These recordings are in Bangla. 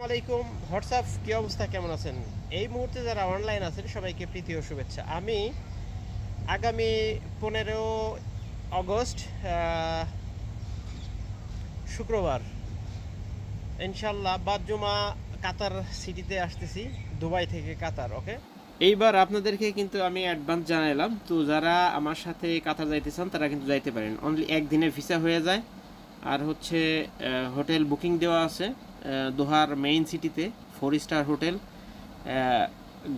আলাইকুম হোয়াটসঅ্যাপ কি অবস্থা, কেমন আছেন? এই মুহূর্তে যারা অনলাইন আছেন সবাইকে প্রীতি ও শুভেচ্ছা। আমি আগামী 15 আগস্ট শুক্রবার ইনশাল্লাহ বাদ জুমা কাতার সিটিতে আসতেছি, দুবাই থেকে কাতার। ওকে, এইবার আপনাদেরকে কিন্তু আমি অ্যাডভান্স জানাইলাম, তো যারা আমার সাথে কাতার যাইতে চান তারা কিন্তু যাইতে পারেন। অনলি একদিনে ভিসা হয়ে যায়। আর হচ্ছে হোটেল বুকিং দেওয়া আছে দোহার মেইন সিটিতে, 4 star hotel,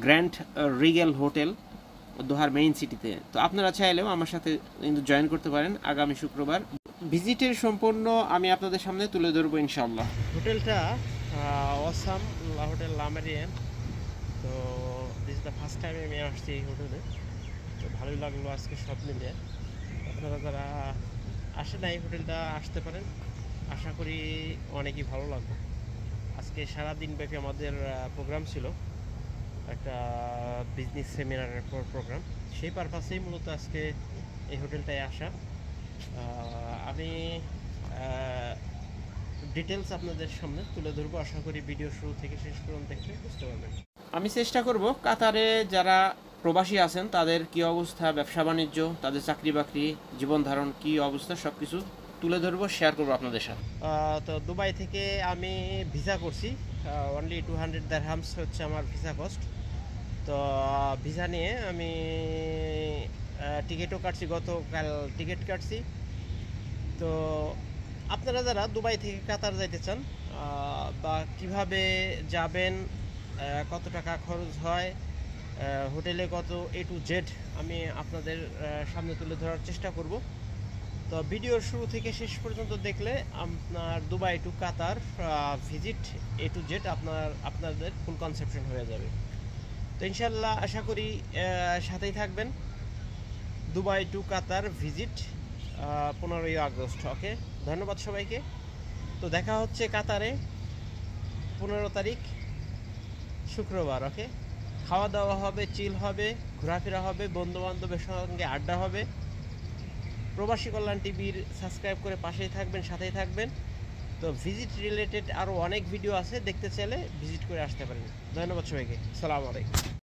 Grand Regal hotel দোহার মেইন সিটিতে। তো আপনারা চাইলেও আমার সাথে কিন্তু জয়েন করতে পারেন আগামী শুক্রবার। ভিজিটের সম্পূর্ণ আমি আপনাদের সামনে তুলে ধরবো ইনশাআল্লাহ। হোটেলটা অসাম হোটেল লামেরিয়ান। তো this is the first time আমি আসছি এই হোটেলে, তো ভালোই লাগলো আজকে সব মিলিয়ে। আপনারা যারা আসে না এই হোটেলটা আসতে পারেন, আশা করি অনেকই ভালো লাগবে। আজকে সারাদিন ব্যাপী আমাদের প্রোগ্রাম ছিল, একটা বিজনেস সেমিনারের প্রোগ্রাম। সেই পারপাসেই মূলত আজকে এই হোটেলটায় আসা। আমি ডিটেলস আপনাদের সামনে তুলে ধরবো, আশা করি ভিডিও শুরু থেকে শেষ পর্যন্ত দেখলে বুঝতে পারবেন। আমি চেষ্টা করব কাতারে যারা প্রবাসী আছেন তাদের কি অবস্থা, ব্যবসা বাণিজ্য, তাদের চাকরি বাকরি, জীবন ধারণ কি অবস্থা, সব কিছু তুলে ধরবো, শেয়ার করবো আপনাদের সাথে। তো দুবাই থেকে আমি ভিসা করছি, অনলি 200 দিরহামস হচ্ছে আমার ভিসা কস্ট। তো ভিসা নিয়ে আমি টিকিটও কাটছি, গতকাল টিকিট কাটছি। তো আপনারা যারা দুবাই থেকে কাতার যাইতে চান বা কিভাবে যাবেন, কত টাকা খরচ হয়, হোটেলে কত, A to Z আমি আপনাদের সামনে তুলে ধরার চেষ্টা করব। তো ভিডিওর শুরু থেকে শেষ পর্যন্ত দেখলে আপনার Dubai to Qatar visit A to Z আপনাদের ফুল কনসেপশন হয়ে যাবে। তো ইনশাল্লাহ আশা করি সাথেই থাকবেন। Dubai to Qatar visit 15 August. ওকে, ধন্যবাদ সবাইকে। তো দেখা হচ্ছে কাতারে 15 তারিখ শুক্রবার। ওকে, খাওয়া দাওয়া হবে, চিল হবে, ঘোরাফেরা হবে, বন্ধু বান্ধবের সঙ্গে আড্ডা হবে। প্রবাসী কল্যাণ টিভির সাবস্ক্রাইব করে পাশেই থাকবেন, সাথেই থাকবেন। তো ভিজিট রিলেটেড আরও অনেক ভিডিও আছে, দেখতে চাইলে ভিজিট করে আসতে পারেন। ধন্যবাদ সবাইকে, আসসালামু আলাইকুম।